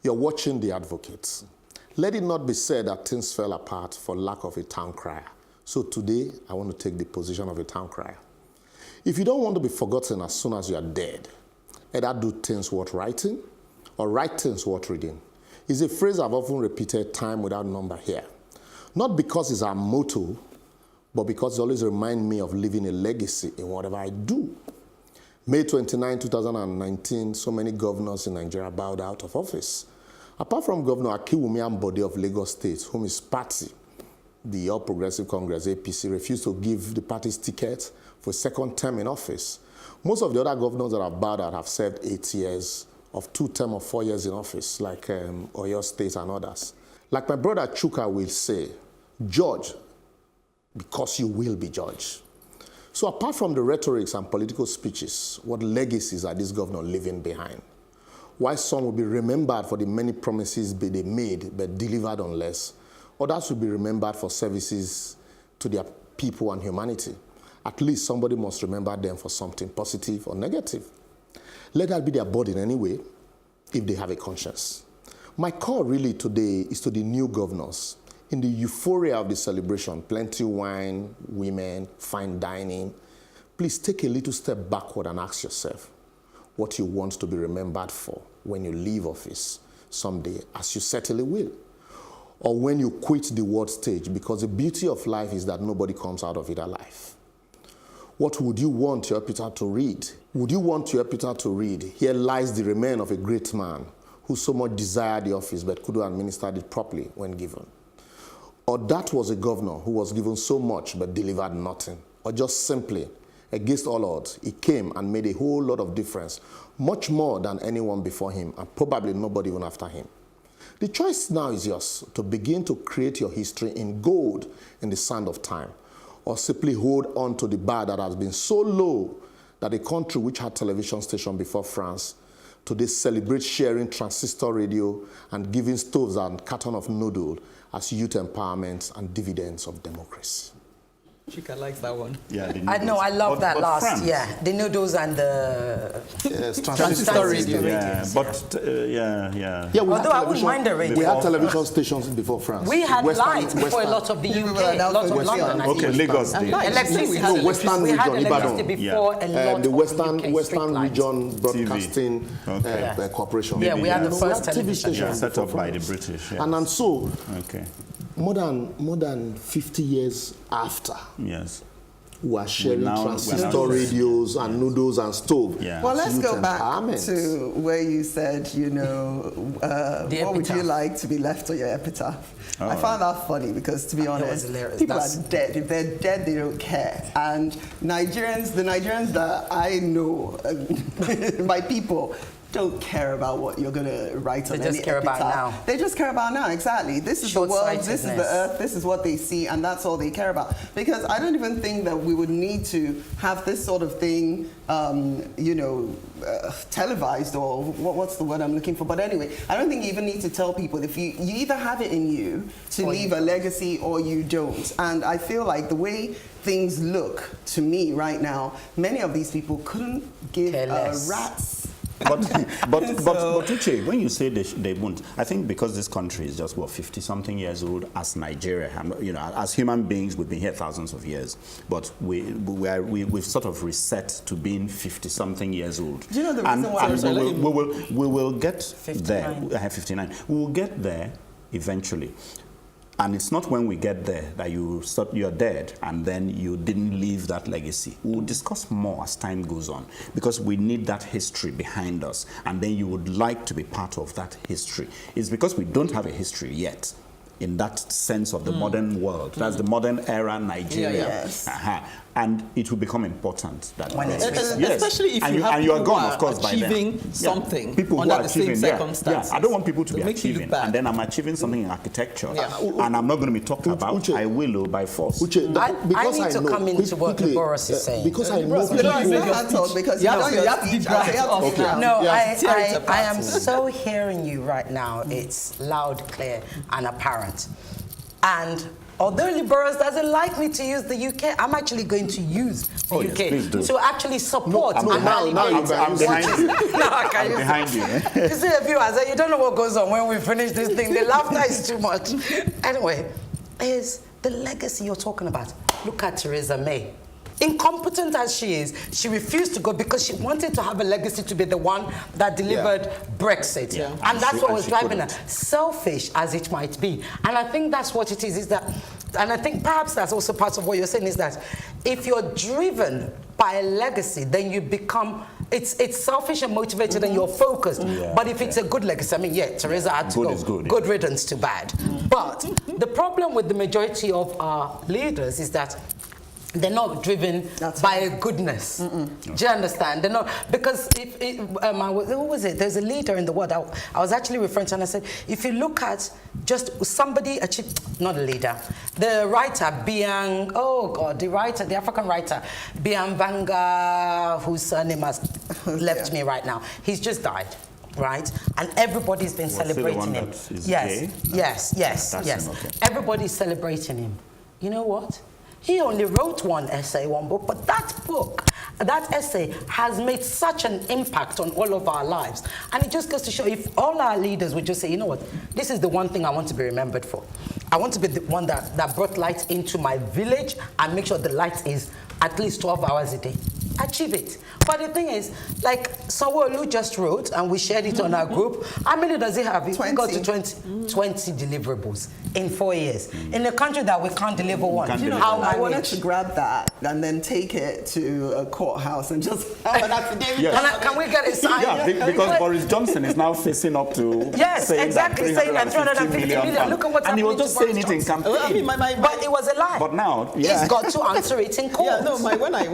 You're watching The Advocates. Let it not be said that things fell apart for lack of a town crier. So today, I want to take the position of a town crier. If you don't want to be forgotten as soon as you are dead, either do things worth writing or write things worth reading. It's a phrase I've often repeated time without number here. Not because it's our motto, but because it always reminds me of leaving a legacy in whatever I do. May 29, 2019, so many governors in Nigeria bowed out of office. Apart from Governor Akinwumi Ambode of Lagos State, whom his party, the All Progressive Congress, APC, refused to give the party's ticket for a second term in office. Most of the other governors that have bowed out have served 8 years of 2 terms of 4 years in office, like Oyo State and others. Like my brother Chuka will say, judge because you will be judged. So apart from the rhetorics and political speeches, what legacies are these governors leaving behind? Why some will be remembered for the many promises they made but delivered on less, others will be remembered for services to their people and humanity. At least somebody must remember them for something positive or negative. Let that be their burden anyway, if they have a conscience. My call really today is to the new governors. In the euphoria of the celebration, plenty wine, women, fine dining, please take a little step backward and ask yourself what you want to be remembered for when you leave office someday, as you certainly will. Or when you quit the world stage, because the beauty of life is that nobody comes out of it alive. What would you want your epitaph to read? Would you want your epitaph to read, "Here lies the remain of a great man who so much desired the office but couldn't administer it properly when given"? Or that was a governor who was given so much but delivered nothing? Or just simply, against all odds, he came and made a whole lot of difference, much more than anyone before him, and probably nobody even after him. The choice now is yours to begin to create your history in gold in the sand of time, or simply hold on to the bar that has been so low that a country which had television station before France today celebrates sharing transistor radio and giving stoves and carton of noodle as youth empowerment and dividends of democracy. Chika likes that one. Yeah, I know, I love that last. France. Yeah, the noodles and the Transistor radio. Yeah, but Yeah, we Although I wouldn't mind the radio. We had television stations before France. We had lights before a lot of the UK, a lot of London. Okay, Lagos did. Electricity. No, Western We had region, electricity Ibadan. before a lot The of Western UK street lights. Region Broadcasting Okay. Corporation. Yeah, we had the We first had TV television. stations set up before by the France. British. Yes. And so, Okay. more than 50 years after, Yes. we are sharing we're transistor now radios and noodles and stove. Yeah. Well, let's Youth go back empowerment. to where you said, you know, what would you like to be left on your epitaph? I found that funny because, to be honest, hilarious. people are dead. If they're dead, they don't care. And the Nigerians that I know, my people, don't care about what you're going to write on any just care about epitaph. now. They just care about now, exactly. This is the world, this is the Short-sightedness. earth, this is what they see, and that's all they care about. Because I don't even think that we would need to have this sort of thing, televised, or what's the word I'm looking for? But anyway, I don't think you even need to tell people. If you either have it in you to leave a legacy or you don't. And I feel like the way things look to me right now, many of these people couldn't give a rat's. But Uche, when you say they won't, I think because this country is just 50-something years old as Nigeria, as human beings, we've been here thousands of years, but we've sort of reset to being 50-something years old. Do you know the reason why? We will get 59. there. I have 59. We will get there eventually. And it's not when we get there that you're dead and then you didn't leave that legacy. We'll discuss more as time goes on because we need that history behind us, and then you would like to be part of that history. It's because we don't have a history yet in that sense of the modern world. That's the modern era Nigeria. Yes. And it will become important that When it's especially if you have you are people gone, who of course, are by then. achieving something people under who are the same achieving, circumstances. I don't want people to be make you look achieving, bad. and then I'm achieving something in architecture, Yeah. and I'm not going to be talked about. Uche, I will by force. Uche, I because need to know, come into what quickly, Liborous is saying. Because I know No, you can't talk because you have to deep Okay. No, Yes. I am so hearing you right now. It's loud, clear, and apparent. And although Liborous doesn't like me to use the UK, I'm actually going to use the Oh, yes, please do. UK to actually support. I'm behind you. No, I can I'm use behind you. You see, viewers, you don't know what goes on when we finish this thing. The laughter is too much. Anyway, is the legacy you're talking about. Look at Theresa May. Incompetent as she is, she refused to go because she wanted to have a legacy to be the one that delivered Brexit. Yeah. And that's what was driving her. couldn't. Selfish as it might be. And I think that's what it is that, and I think perhaps that's also part of what you're saying is that if you're driven by a legacy, then you become, it's selfish and motivated and you're focused. But if it's a good legacy, I mean, Theresa had to Good go. is good, Good riddance to bad. But the problem with the majority of our leaders is that they're not driven by a goodness. Do you understand? They're not, because who was it? There's a leader in the world. I was actually referring to, and I said, if you look at just somebody, not a leader, the writer, the African writer, Bian Vanga, whose surname has left me right now. He's just died. Right, and everybody's been celebrating him. Yes. Okay. Everybody's celebrating him. You know what? He only wrote one book, but that essay has made such an impact on all of our lives. And it just goes to show, if all our leaders would just say, you know what, this is the one thing I want to be remembered for. I want to be the one that brought light into my village and make sure the light is at least 12 hours a day. Achieve it. But the thing is, like Sanwo-Olu just wrote, and we shared it on our group, how many does he have? He got to 20 deliverables in 4 years. In a country that we can't deliver one. I wanted to grab that and then take it to a courthouse and just have an affidavit. Yes. Can we get it signed? Yeah, because Boris Johnson is now facing up to saying that 350 million. Look at what's and he was happening just to saying it in campaign. I mean, but it was a lie. But now, he's got to answer it in court. When I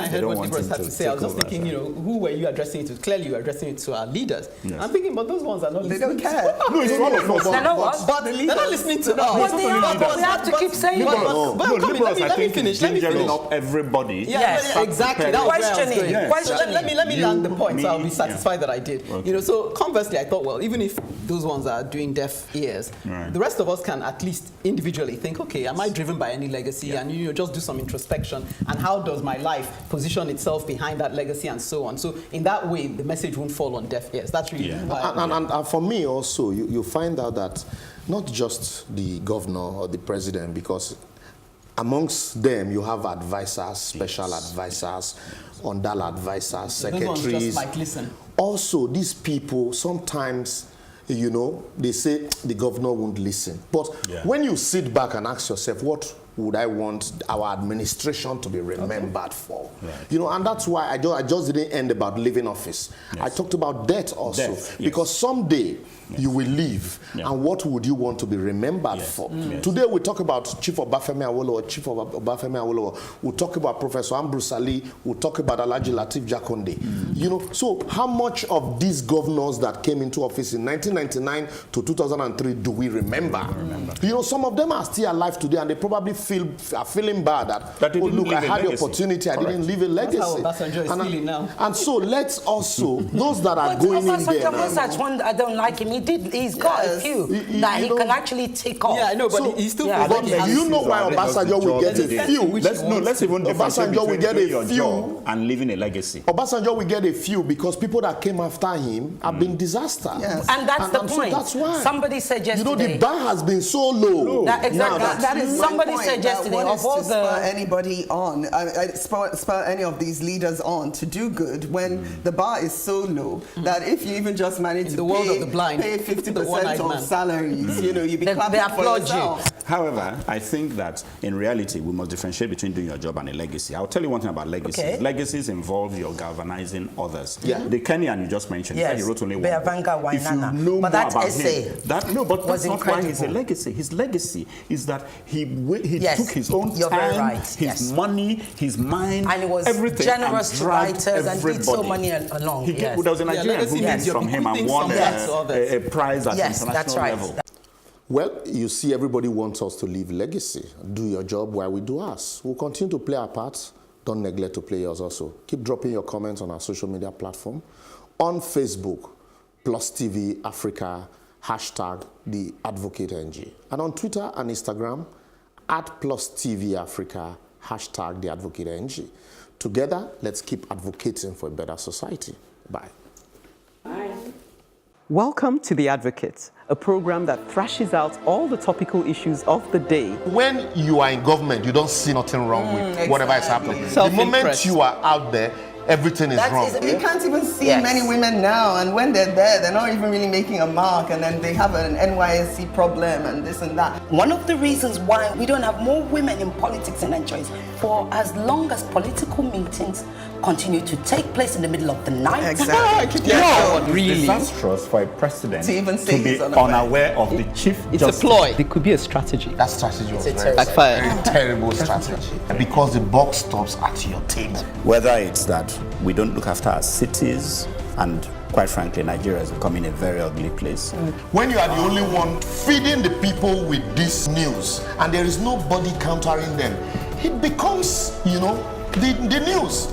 heard what want Liborous him had to to say, I was just take thinking, over, who were you addressing it to? Clearly, you were addressing it to our leaders. Yes. I'm thinking, but those ones are not They listening. don't care. No, it's one of us. They're not what? But the They're not listening to us. But they are. We have to keep saying it. Let me finish. Gingering up everybody. Yes, exactly. That was where I was going. Questioning. Let me land the point, so I'll be satisfied that I did. Okay. So conversely, I thought, well, even if those ones are doing deaf ears, the rest of us can at least individually think, okay, am I driven by any legacy? And just do some introspection. And how does my life position itself behind that legacy and so on? So in that way, the message won't fall on deaf ears. That's really And for me also, you find out that not just the governor or the president, because amongst them you have advisors, special advisors, under advisors, secretaries. Those ones just might listen. Also, these people sometimes, they say the governor won't listen. But when you sit back and ask yourself, what would I want our administration to be remembered for? And that's why I just didn't end about leaving office. I talked about death also. Because someday you will leave, and what would you want to be remembered for? Today we talk about Chief Obafemi Awolowo, we'll talk about Professor Ambrose Ali, we'll talk about Alhaji Lateef Jakonde. So how much of these governors that came into office in 1999 to 2003 do we remember? Some of them are still alive today, and they probably are feeling bad that oh, look, I had the opportunity, I didn't leave a legacy. That's how Obasanjo is feeling now. And so let's also, those that are going in there. One, I don't like him. He's got a few that he can actually take off. Yeah, I know, but he's still. But do you know why Obasanjo will get a few? Let's even differentiate between doing your job and leaving a legacy. Obasanjo will get a few because people that came after him have been disaster. And that's the point. So that's why. Somebody said yesterday. The bar has been so low. That is somebody said yesterday of all spur anybody on, spur any of these leaders on to do good when the bar is so low that if you even just manage to world of the blind, pay 50% of salaries, you be clapping for yourself. However, I think that in reality we must differentiate between doing your job and a legacy. I'll tell you one thing about legacies. Okay. Legacies involve your galvanizing others. The Kenyan you just mentioned, he wrote only one book. If you know more that about essay him, that's not why he's a legacy. His legacy is that he took his own time, his money, his mind, and he was everything, generous to writers and did so many along. There was a Nigerian who came from him and won a prize at international level. Well, you see, everybody wants us to leave legacy. Do your job while we do ours. We'll continue to play our parts. Don't neglect to play yours also. Keep dropping your comments on our social media platform. On Facebook, Plus TV Africa, #TheAdvocateNG. And on Twitter and Instagram, @+TV Africa, #TheAdvocateNG. Together, let's keep advocating for a better society. Bye. Welcome to The Advocate, a program that thrashes out all the topical issues of the day. When you are in government, you don't see nothing wrong with whatever is happening. The moment you are out there, everything is wrong. You can't even see many women now, and when they're there, they're not even really making a mark, and then they have an NYSC problem and this and that. One of the reasons why we don't have more women in politics in Nigeria is for as long as political meetings continue to take place in the middle of the night. Exactly. It's disastrous for a president To even say be he's unaware of the chief It's justice. a ploy. It could be a strategy. That strategy was Backfired. very terrible strategy. Because the buck stops at your table. Whether it's that we don't look after our cities, and quite frankly, Nigeria is becoming a very ugly place. When you are the only one feeding the people with this news and there is nobody countering them, it becomes, the news.